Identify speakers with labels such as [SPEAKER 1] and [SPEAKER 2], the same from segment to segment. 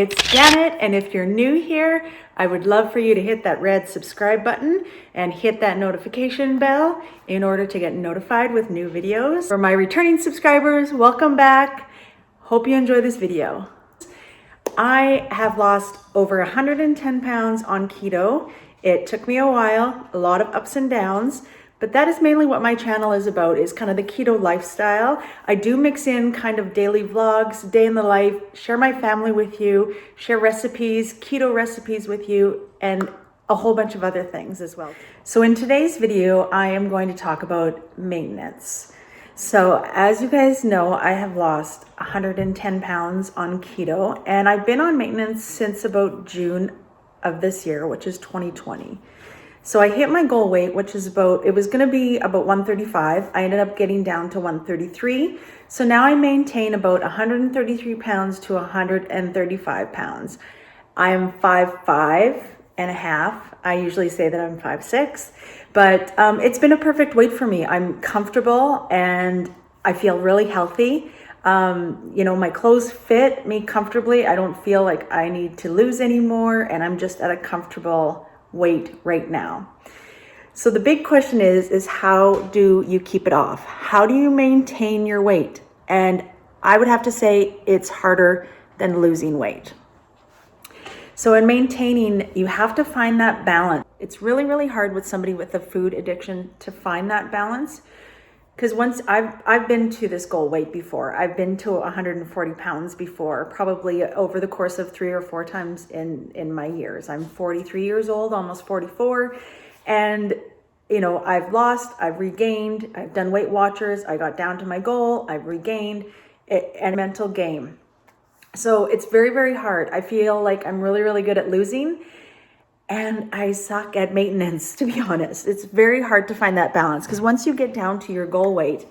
[SPEAKER 1] it's Janet, and if you're new here, I would love for you to hit that red subscribe button and hit that notification bell in order to get notified with new videos. For my returning subscribers, welcome back. Hope you enjoy this video. I have lost over 110 pounds on keto. It took me a while, a lot of ups and downs, but that is mainly what my channel is about, is kind of the keto lifestyle. I do mix in kind of daily vlogs, day in the life, share my family with you, share recipes, keto recipes with you, and a whole bunch of other things as well. So in today's video, I am going to talk about maintenance. So as you guys know, I have lost 110 pounds on keto, and I've been on maintenance since about June of this year, which is 2020. So I hit my goal weight, which is it was going to be about 135. I ended up getting down to 133. So now I maintain about 133 pounds to 135 pounds. I am 5'5" and a half. I usually say that I'm 5'6", but it's been a perfect weight for me. I'm comfortable and I feel really healthy. My clothes fit me comfortably. I don't feel like I need to lose anymore, and I'm just at a comfortable weight right now. So the big question is how do you keep it off? How do you maintain your weight? And I would have to say it's harder than losing weight. So in maintaining, you have to find that balance. It's really, really hard with somebody with a food addiction to find that balance. Because once I've been to this goal weight before, I've been to 140 pounds before, probably over the course of 3 or 4 times in my years. I'm 43 years old, almost 44. And, I've lost, I've regained, I've done Weight Watchers, I got down to my goal, I've regained, and mental game. So it's very, very hard. I feel like I'm really, really good at losing, and I suck at maintenance, to be honest. It's very hard to find that balance, because once you get down to your goal weight,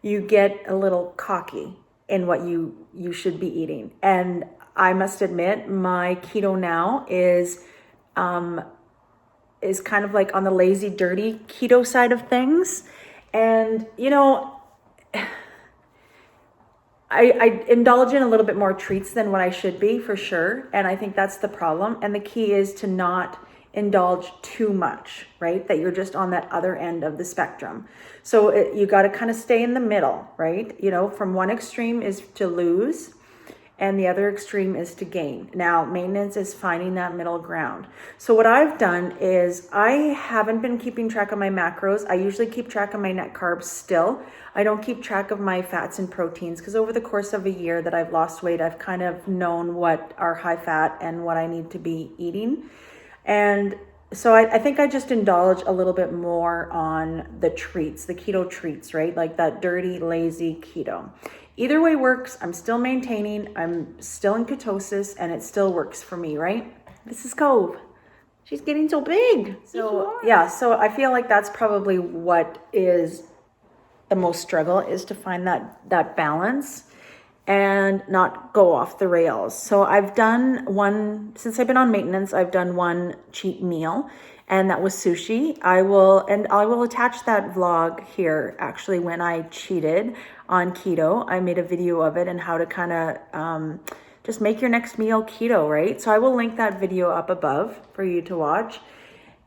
[SPEAKER 1] you get a little cocky in what you should be eating. And I must admit, my keto now is kind of like on the lazy, dirty keto side of things. And, I indulge in a little bit more treats than what I should be, for sure. And I think that's the problem. And the key is to not indulge too much, right? That you're just on that other end of the spectrum. So you got to kind of stay in the middle, right? From one extreme is to lose, and the other extreme is to gain. Now, maintenance is finding that middle ground. So what I've done is I haven't been keeping track of my macros. I usually keep track of my net carbs still. I don't keep track of my fats and proteins, because over the course of a year that I've lost weight, I've kind of known what are high fat and what I need to be eating. And so I think I just indulge a little bit more on the treats, the keto treats, right? Like that dirty, lazy keto. Either way works. I'm still maintaining. I'm still in ketosis, and it still works for me, right? This is Cove. She's getting so big. So yeah, so I feel like that's probably what is the most struggle, is to find that balance and not go off the rails. So I've done since I've been on maintenance, I've done one cheat meal, and that was sushi. I will attach that vlog here, actually, when I cheated on keto. I made a video of it and how to kind of just make your next meal keto, right? So I will link that video up above for you to watch.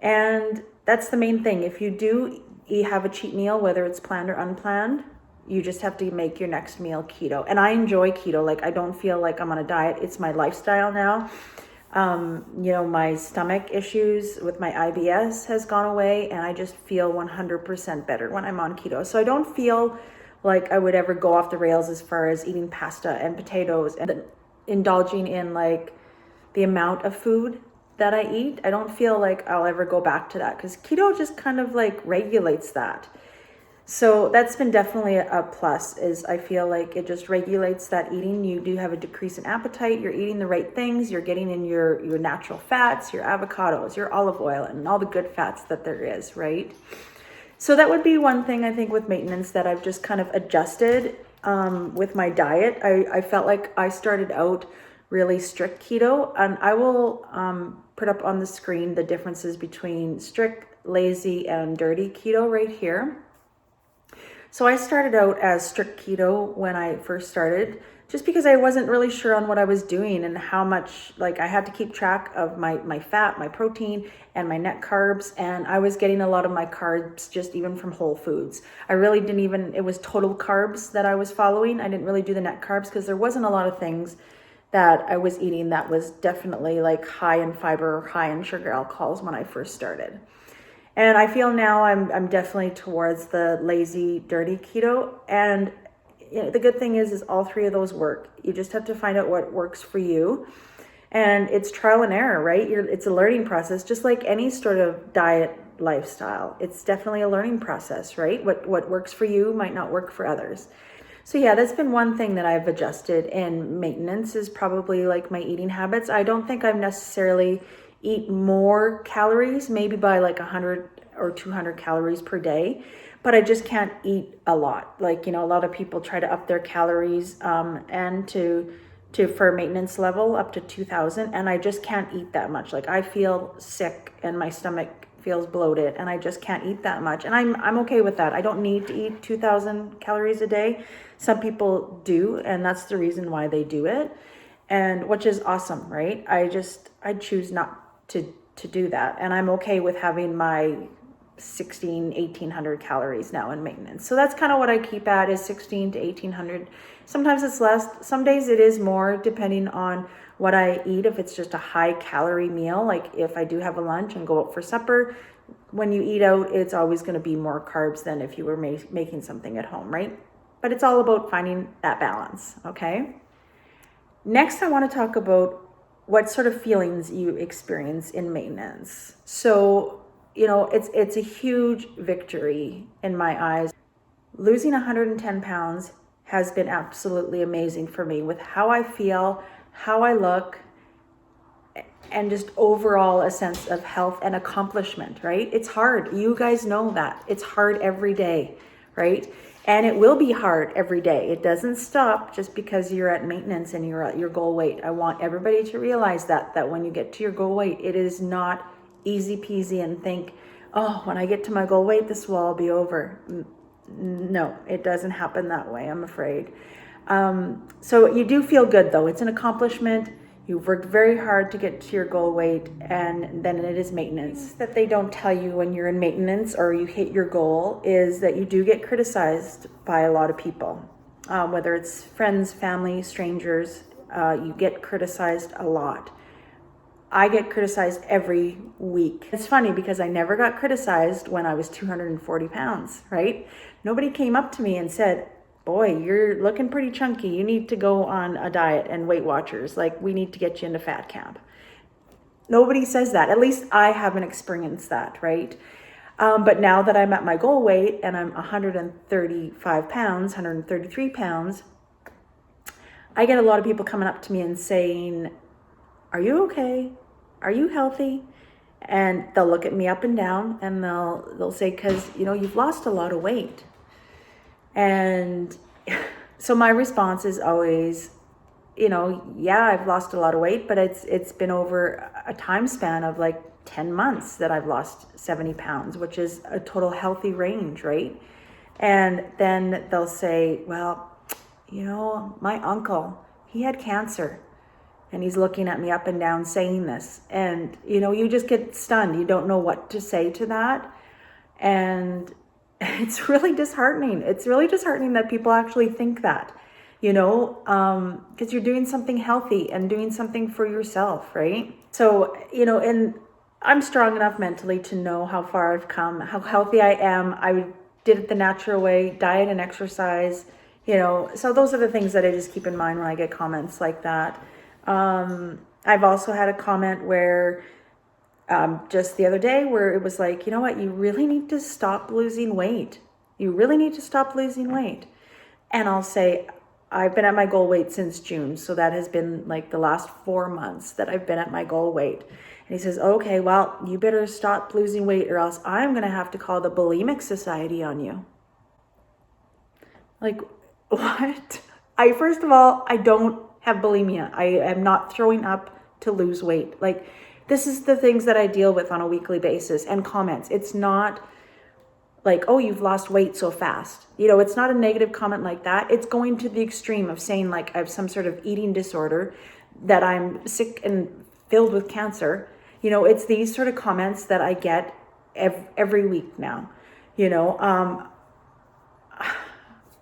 [SPEAKER 1] And that's the main thing. If you have a cheat meal, whether it's planned or unplanned, you just have to make your next meal keto. And I enjoy keto. Like, I don't feel like I'm on a diet. It's my lifestyle now. My stomach issues with my IBS has gone away, and I just feel 100% better when I'm on keto. So I don't feel like I would ever go off the rails as far as eating pasta and potatoes and indulging in like the amount of food that I eat. I don't feel like I'll ever go back to that, because keto just kind of like regulates that. So that's been definitely a plus, is I feel like it just regulates that eating. You do have a decrease in appetite. You're eating the right things. You're getting in your natural fats, your avocados, your olive oil, and all the good fats that there is, right? So that would be one thing, I think, with maintenance that I've just kind of adjusted with my diet. I felt like I started out really strict keto, and I will put up on the screen the differences between strict, lazy, and dirty keto right here. So I started out as strict keto when I first started just because I wasn't really sure on what I was doing and how much, like I had to keep track of my fat, my protein, and my net carbs. And I was getting a lot of my carbs just even from whole foods. I really didn't even, it was total carbs that I was following. I didn't really do the net carbs because there wasn't a lot of things that I was eating that was definitely like high in fiber or high in sugar alcohols when I first started. And I feel now I'm definitely towards the lazy, dirty keto. And the good thing is all three of those work. You just have to find out what works for you. And it's trial and error, right? It's a learning process, just like any sort of diet lifestyle. It's definitely a learning process, right? What works for you might not work for others. So yeah, that's been one thing that I've adjusted in maintenance is probably like my eating habits. I don't think I've necessarily eat more calories, maybe by like 100 or 200 calories per day, but I just can't eat a lot. Like, a lot of people try to up their calories and to for maintenance level up to 2,000, and I just can't eat that much. Like I feel sick and my stomach feels bloated and I just can't eat that much. And I'm okay with that. I don't need to eat 2,000 calories a day. Some people do, and that's the reason why they do it. And which is awesome, right? I choose not to do that. And I'm okay with having my 1,800 calories now in maintenance. So that's kind of what I keep at is 16 to 1,800. Sometimes it's less. Some days it is more depending on what I eat. If it's just a high calorie meal, like if I do have a lunch and go out for supper, when you eat out, it's always going to be more carbs than if you were making something at home, right? But it's all about finding that balance, okay? Next, I want to talk about what sort of feelings you experience in maintenance. So, it's a huge victory in my eyes. Losing 110 pounds has been absolutely amazing for me with how I feel, how I look, and just overall a sense of health and accomplishment, right? It's hard. You guys know that. It's hard every day, right? And it will be hard every day. It doesn't stop just because you're at maintenance and you're at your goal weight. I want everybody to realize that when you get to your goal weight, it is not easy peasy and think, oh, when I get to my goal weight, this will all be over. No, it doesn't happen that way, I'm afraid. So you do feel good though. It's an accomplishment. You've worked very hard to get to your goal weight, and then it is maintenance. That they don't tell you when you're in maintenance or you hit your goal is that you do get criticized by a lot of people, whether it's friends, family, strangers. You get criticized a lot. I get criticized every week. It's funny because I never got criticized when I was 240 pounds, right? Nobody came up to me and said, boy, you're looking pretty chunky. You need to go on a diet and Weight Watchers. Like, we need to get you into fat camp. Nobody says that. At least I haven't experienced that, right? But now that I'm at my goal weight and I'm 135 pounds, 133 pounds, I get a lot of people coming up to me and saying, are you okay? Are you healthy? And they'll look at me up and down and they'll say, because, you've lost a lot of weight. And so my response is always, yeah, I've lost a lot of weight, but it's been over a time span of like 10 months that I've lost 70 pounds, which is a total healthy range, right? And then they'll say, well, my uncle, he had cancer and he's looking at me up and down saying this. And, you just get stunned. You don't know what to say to that. And it's really disheartening. It's really disheartening that people actually think that, because you're doing something healthy and doing something for yourself, right? So, and I'm strong enough mentally to know how far I've come, how healthy I am. I did it the natural way, diet and exercise, so those are the things that I just keep in mind when I get comments like that. I've also had a comment where just the other day where it was like, you know what, you really need to stop losing weight. You really need to stop losing weight. And I'll say, I've been at my goal weight since June. So that has been like the last 4 months that I've been at my goal weight. And he says, okay, well, you better stop losing weight or else I'm going to have to call the bulimic society on you. Like, what? First of all, I don't have bulimia. I am not throwing up to lose weight. Like, this is the things that I deal with on a weekly basis and comments. It's not like, oh, you've lost weight so fast. You know, it's not a negative comment like that. It's going to the extreme of saying like I have some sort of eating disorder, that I'm sick and filled with cancer. You know, it's these sort of comments that I get every week now. You know,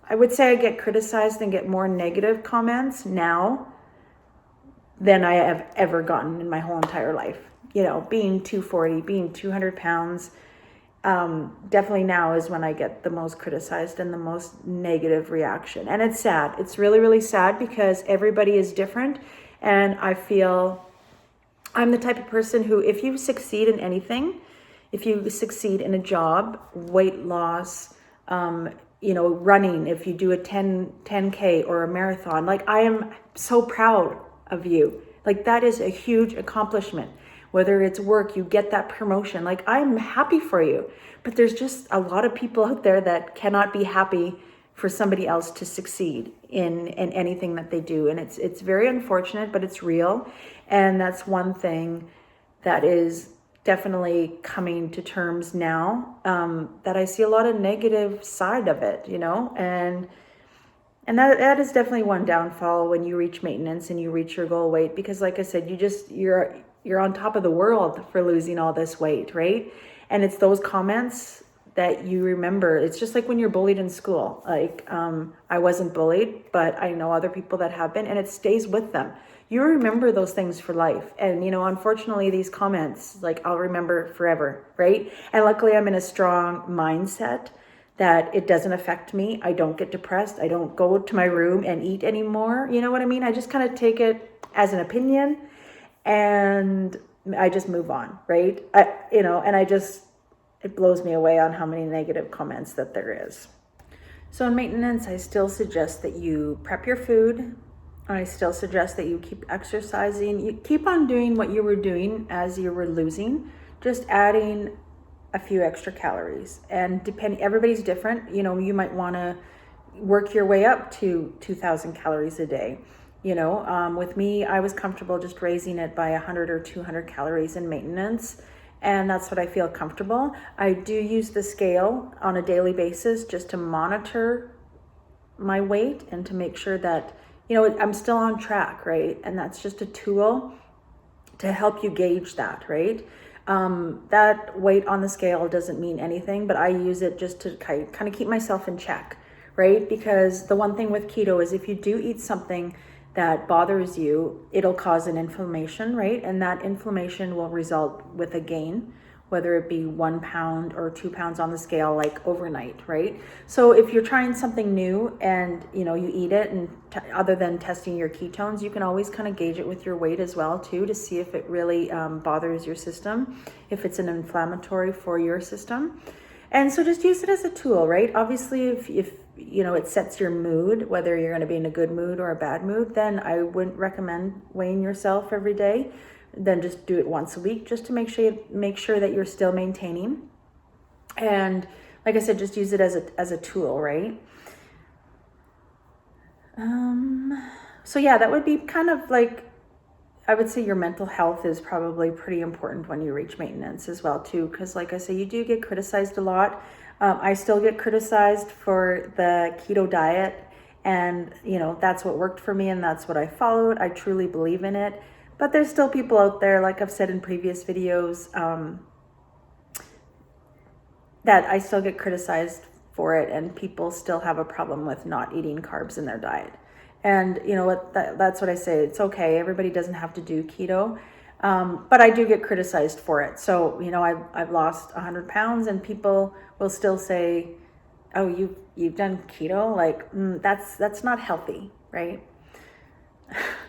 [SPEAKER 1] I would say I get criticized and get more negative comments now than I have ever gotten in my whole entire life. You know, being 240, being 200 pounds, definitely now is when I get the most criticized and the most negative reaction. And it's sad. It's really, really sad because everybody is different. And I feel I'm the type of person who, if you succeed in anything, if you succeed in a job, weight loss, you know, running, if you do a 10K or a marathon, like I am so proud of you. Like that is a huge accomplishment. Whether it's work, you get that promotion. Like I'm happy for you, but there's just a lot of people out there that cannot be happy for somebody else to succeed in anything that they do. And it's very unfortunate, but it's real. And that's one thing that is definitely coming to terms now, that I see a lot of negative side of it, you know, and that is definitely one downfall when you reach maintenance and you reach your goal weight, because like I said, you're on top of the world for losing all this weight, right? And it's those comments that you remember. It's just like when you're bullied in school. Like, I wasn't bullied, but I know other people that have been, and it stays with them. You remember those things for life. And, you know, unfortunately, these comments, like I'll remember forever, right? And luckily I'm in a strong mindset that it doesn't affect me. I don't get depressed. I don't go to my room and eat anymore. You know what I mean? I just kind of take it as an opinion and I just move on, right? It blows me away on how many negative comments that there is. So in maintenance, I still suggest that you prep your food. I still suggest that you keep exercising. You keep on doing what you were doing as you were losing, just adding a few extra calories. And everybody's different. You know, you might want to work your way up to 2,000 calories a day. You know, with me, I was comfortable just raising it by 100 or 200 calories in maintenance. And that's what I feel comfortable. I do use the scale on a daily basis just to monitor my weight and to make sure that, you know, I'm still on track, right? And that's just a tool to help you gauge that, right? That weight on the scale doesn't mean anything, but I use it just to kind of keep myself in check, right? Because the one thing with keto is if you do eat something that bothers you, it'll cause an inflammation, right? And that inflammation will result with a gain, whether it be 1 pound or 2 pounds on the scale, like overnight, right? So if you're trying something new and, you know, you eat it, and other than testing your ketones, you can always kind of gauge it with your weight as well too, to see if it really bothers your system, if it's an inflammatory for your system. And so just use it as a tool, right? Obviously, if you know, it sets your mood, whether you're going to be in a good mood or a bad mood, then I wouldn't recommend weighing yourself every day. Then just do it once a week, just to make sure that you're still maintaining. And like I said, just use it as a tool, right? So yeah, that would be kind of like, I would say your mental health is probably pretty important when you reach maintenance as well too, because like I say, you do get criticized a lot. I still get criticized for the keto diet, and you know, that's what worked for me and that's what I followed. I truly believe in it, but there's still people out there, like I've said in previous videos, that I still get criticized for it, and people still have a problem with not eating carbs in their diet. And you know what, that's what I say. It's okay. Everybody doesn't have to do keto. But I do get criticized for it. So, you know, I've lost 100 pounds and people will still say, oh, you've done keto? Like, that's not healthy, right?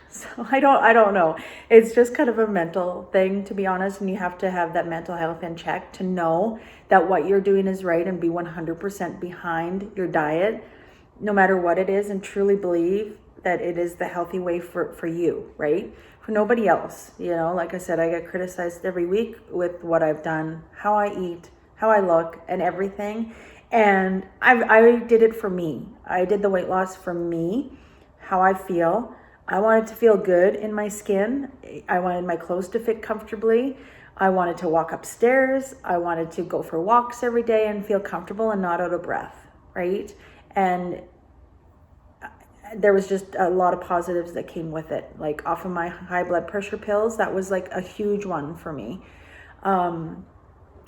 [SPEAKER 1] So I don't know. It's just kind of a mental thing, to be honest. And you have to have that mental health in check to know that what you're doing is right and be 100% behind your diet, no matter what it is, and truly believe that it is the healthy way for you, right? For nobody else. You know, like I said, I get criticized every week with what I've done, how I eat, how I look, and everything. And I did it for me. I did the weight loss for me, how I feel. I wanted to feel good in my skin. I wanted my clothes to fit comfortably. I wanted to walk upstairs. I wanted to go for walks every day and feel comfortable and not out of breath, right? And there was just a lot of positives that came with it. Like off of my high blood pressure pills, that was like a huge one for me.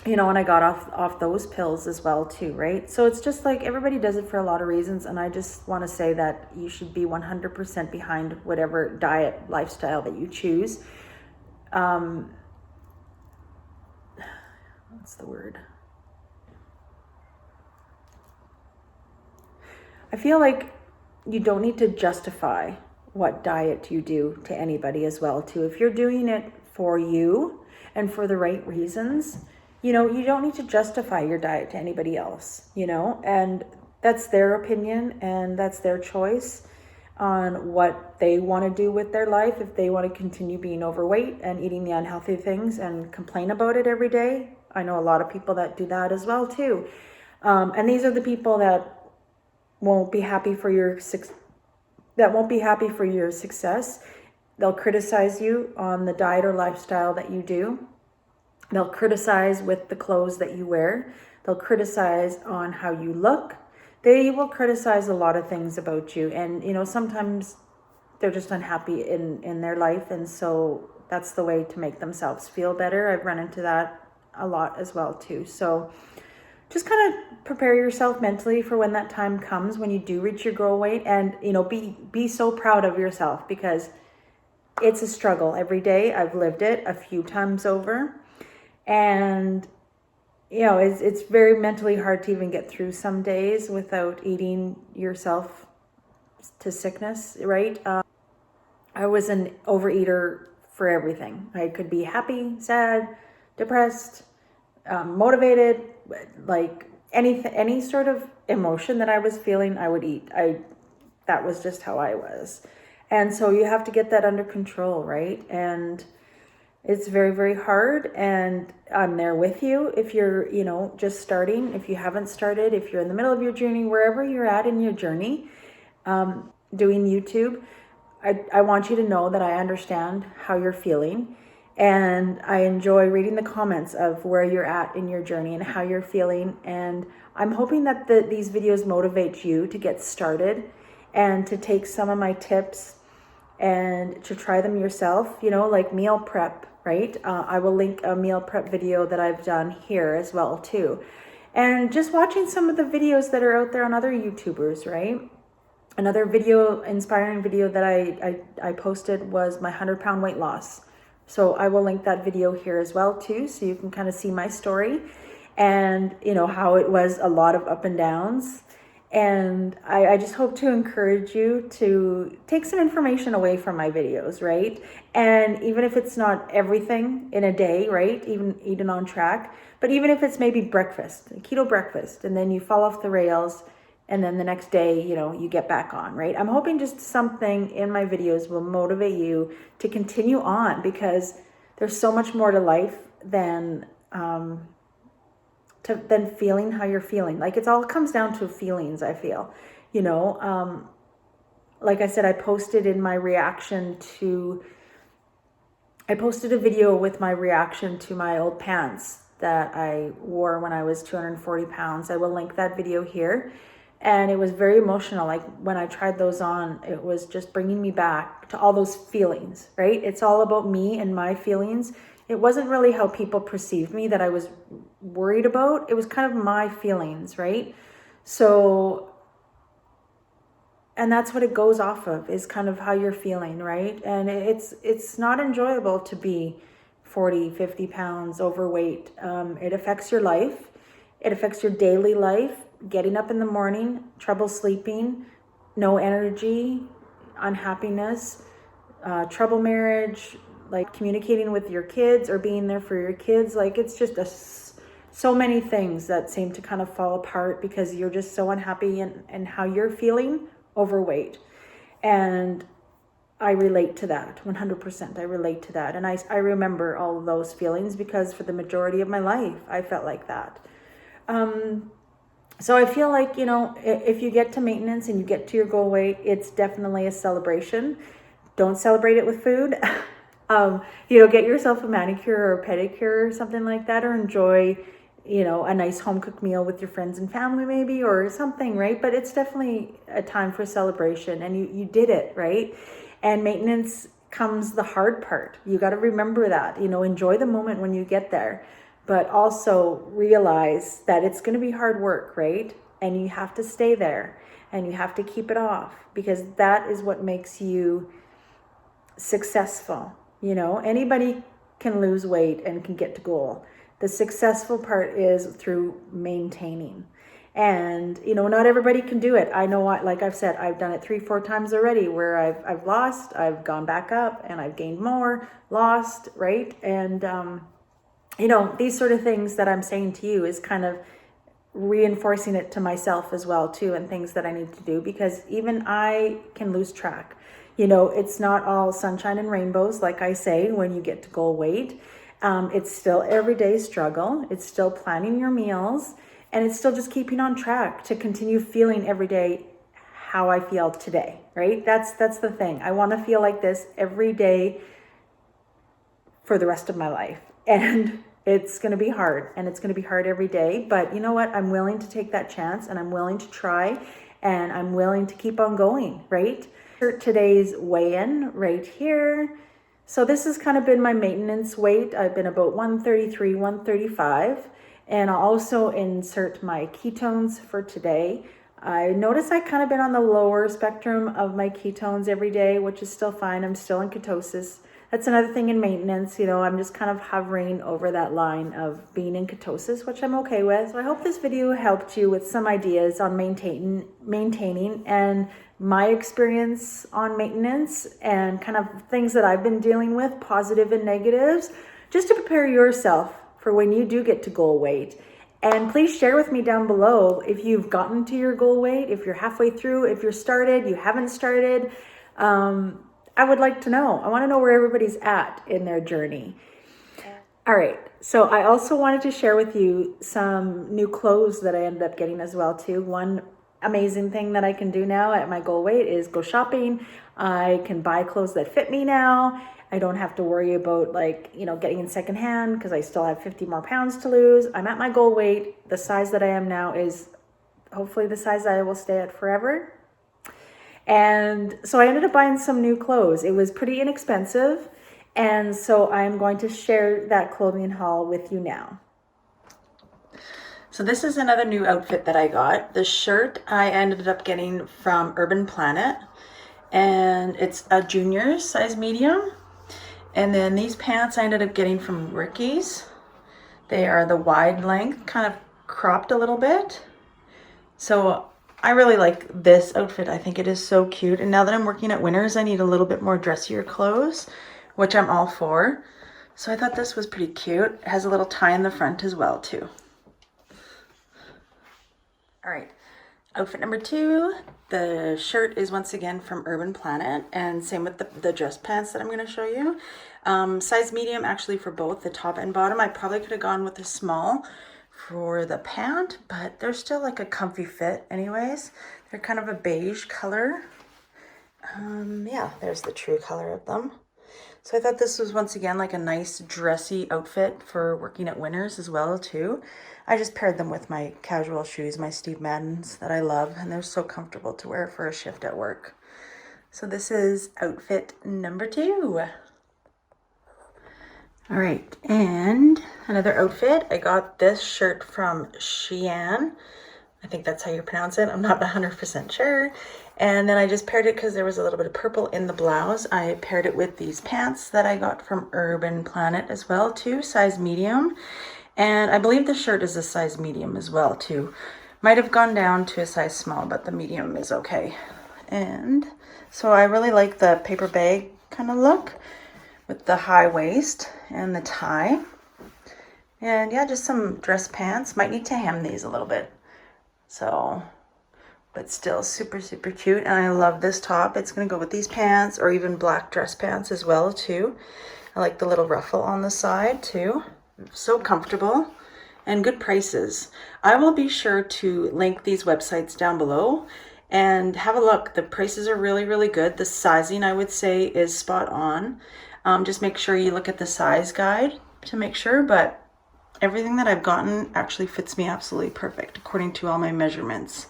[SPEAKER 1] You know, and I got off those pills as well too, right? So it's just like everybody does it for a lot of reasons. And I just want to say that you should be 100% behind whatever diet, lifestyle that you choose. What's the word? I feel like you don't need to justify what diet you do to anybody as well too. If you're doing it for you and for the right reasons, you know, you don't need to justify your diet to anybody else, you know, and that's their opinion and that's their choice on what they want to do with their life. If they want to continue being overweight and eating the unhealthy things and complain about it every day, I know a lot of people that do that as well too. And these are the people that won't be happy for your success. They'll criticize you on the diet or lifestyle that you do. They'll criticize with the clothes that you wear. They'll criticize on how you look. They will criticize a lot of things about you. And, you know, sometimes they're just unhappy in their life. And so that's the way to make themselves feel better. I've run into that a lot as well too. So just kind of prepare yourself mentally for when that time comes, when you do reach your goal weight, and, you know, be so proud of yourself, because it's a struggle every day. I've lived it a few times over, and, you know, it's very mentally hard to even get through some days without eating yourself to sickness, right? I was an overeater for everything. I could be happy, sad, depressed, motivated, like any sort of emotion that I was feeling, I would eat. That was just how I was. And so you have to get that under control, right? And it's very, very hard. And I'm there with you if you're, you know, just starting, if you haven't started, if you're in the middle of your journey, wherever you're at in your journey, doing YouTube, I want you to know that I understand how you're feeling. And I enjoy reading the comments of where you're at in your journey and how you're feeling. And I'm hoping that these videos motivate you to get started and to take some of my tips and to try them yourself, you know, like meal prep, right? I will link a meal prep video that I've done here as well too. And just watching some of the videos that are out there on other YouTubers, right? Another inspiring video that I posted was my 100-pound weight loss. So I will link that video here as well too, so you can kind of see my story and, you know, how it was a lot of up and downs. And I just hope to encourage you to take some information away from my videos, right? And even if it's not everything in a day, right? Even eating on track, but even if it's maybe breakfast, a keto breakfast, and then you fall off the rails, and then the next day, you know, you get back on, right? I'm hoping just something in my videos will motivate you to continue on, because there's so much more to life than feeling how you're feeling. Like, it all comes down to feelings, I feel, you know. Like I said, I posted a video with my reaction to my old pants that I wore when I was 240 pounds. I will link that video here. And it was very emotional. Like, when I tried those on, it was just bringing me back to all those feelings, right? It's all about me and my feelings. It wasn't really how people perceived me that I was worried about. It was kind of my feelings, right? So, and that's what it goes off of, is kind of how you're feeling, right? And it's not enjoyable to be 40, 50 pounds overweight. It affects your life. It affects your daily life. Getting up in the morning, trouble sleeping, no energy, unhappiness, trouble marriage, like communicating with your kids or being there for your kids. Like, it's just so many things that seem to kind of fall apart because you're just so unhappy in how you're feeling overweight. And I relate to that 100%. I relate to that. And I remember all of those feelings, because for the majority of my life, I felt like that. So I feel like, you know, if you get to maintenance and you get to your goal weight, it's definitely a celebration. Don't celebrate it with food. Get yourself a manicure or a pedicure or something like that, or enjoy, a nice home cooked meal with your friends and family maybe, or something, right? But it's definitely a time for celebration, and you did it, right? And maintenance comes the hard part. You got to remember that, enjoy the moment when you get there, but also realize that it's going to be hard work, right? And you have to stay there and you have to keep it off, because that is what makes you successful. Anybody can lose weight and can get to goal. The successful part is through maintaining. And, not everybody can do it. I know what, like I've said, I've done it 3-4 times already where I've lost, I've gone back up, and I've gained more, lost, right? And, these sort of things that I'm saying to you is kind of reinforcing it to myself as well too, and things that I need to do, because even I can lose track. It's not all sunshine and rainbows, like I say, when you get to goal weight. It's still everyday struggle. It's still planning your meals, and it's still just keeping on track to continue feeling every day how I feel today, right? That's the thing. I want to feel like this every day for the rest of my life. And it's going to be hard, and it's going to be hard every day. But you know what? I'm willing to take that chance, and I'm willing to try, and I'm willing to keep on going, right? Today's weigh-in right here. So this has kind of been my maintenance weight. I've been about 133, 135. And I'll also insert my ketones for today. I notice I kind of been on the lower spectrum of my ketones every day, which is still fine. I'm still in ketosis. That's another thing in maintenance. I'm just kind of hovering over that line of being in ketosis, which I'm okay with. So I hope this video helped you with some ideas on maintaining and my experience on maintenance, and kind of things that I've been dealing with, positive and negatives, just to prepare yourself for when you do get to goal weight. And please share with me down below if you've gotten to your goal weight, if you're halfway through, if you're started, you haven't started. I would like to know. I want to know where everybody's at in their journey. All right. So I also wanted to share with you some new clothes that I ended up getting as well too. One amazing thing that I can do now at my goal weight is go shopping. I can buy clothes that fit me now. I don't have to worry about getting in secondhand, because I still have 50 more pounds to lose. I'm at my goal weight. The size that I am now is hopefully the size I will stay at forever. And so I ended up buying some new clothes. It was pretty inexpensive. And so I'm going to share that clothing haul with you now. So this is another new outfit that I got. The shirt I ended up getting from Urban Planet, and it's a junior size medium. And then these pants I ended up getting from Ricky's. They are the wide length, kind of cropped a little bit. So I really like this outfit. I think it is so cute. And now that I'm working at Winners, I need a little bit more dressier clothes, which I'm all for. So I thought this was pretty cute. It has a little tie in the front as well too. All right, outfit number 2. The shirt is once again from Urban Planet, and same with the dress pants that I'm going to show you. Size medium actually for both the top and bottom. I probably could have gone with a small for the pant, but they're still like a comfy fit anyways. They're kind of a beige color. Yeah, there's the true color of them. So I thought this was once again like a nice dressy outfit for working at Winners as well too. I just paired them with my casual shoes, my Steve Maddens that I love, and they're so comfortable to wear for a shift at work. So this is outfit number 2. All right, and another outfit. I got this shirt from Shein. I think that's how you pronounce it. I'm not 100% sure. And then I just paired it because there was a little bit of purple in the blouse. I paired it with these pants that I got from Urban Planet as well too, size medium. And I believe the shirt is a size medium as well too. Might have gone down to a size small, but the medium is okay. And so I really like the paper bag kind of look with the high waist and the tie. And yeah, just some dress pants. Might need to hem these a little bit. So, but still super, super cute. And I love this top. It's going to go with these pants or even black dress pants as well too. I like the little ruffle on the side too. So comfortable and good prices. I will be sure to link these websites down below and have a look. The prices are really, really good. The sizing I would say is spot on. Just make sure you look at the size guide to make sure, but everything that I've gotten actually fits me absolutely perfect according to all my measurements.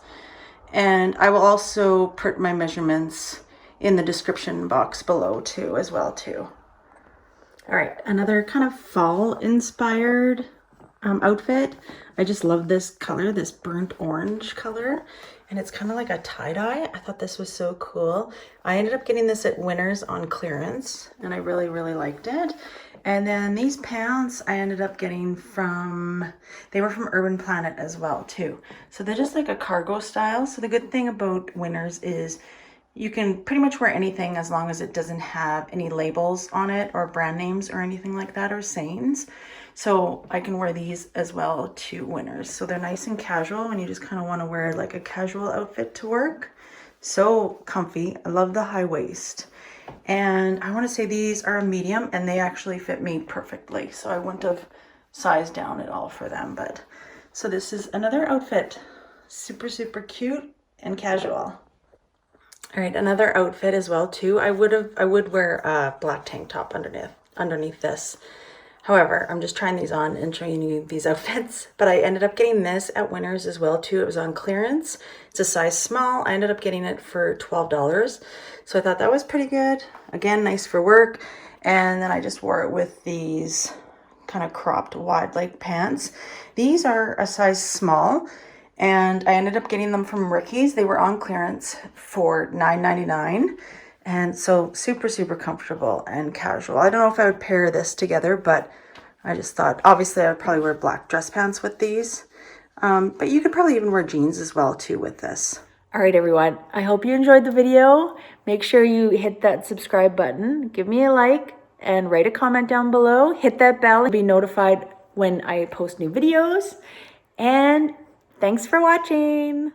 [SPEAKER 1] And I will also put my measurements in the description box below too, as well too. All right, another kind of fall inspired outfit. I just love this color, this burnt orange color, and it's kind of like a tie-dye. I thought this was so cool. I ended up getting this at Winners on clearance, and I really, really liked it. And then these pants I ended up getting they were from Urban Planet as well too. So they're just like a cargo style. So the good thing about Winners is you can pretty much wear anything as long as it doesn't have any labels on it or brand names or anything like that or sayings. So I can wear these as well to Winners. So they're nice and casual when you just kind of want to wear like a casual outfit to work. So comfy. I love the high waist. And I want to say these are a medium and they actually fit me perfectly. So I wouldn't have sized down at all for them. But so this is another outfit. Super, super cute and casual. All right, another outfit as well too. I would wear a black tank top underneath this. However, I'm just trying these on and showing you these outfits, but I ended up getting this at Winners as well too. It was on clearance. It's a size small. I ended up getting it for $12. So I thought that was pretty good. Again, nice for work. And then I just wore it with these kind of cropped wide leg pants. These are a size small, and I ended up getting them from Ricky's. They were on clearance for $9.99. And so super, super comfortable and casual. I don't know if I would pair this together, but I just thought, obviously I would probably wear black dress pants with these. But you could probably even wear jeans as well too with this. All right, everyone. I hope you enjoyed the video. Make sure you hit that subscribe button, give me a like, and write a comment down below. Hit that bell and be notified when I post new videos. And thanks for watching.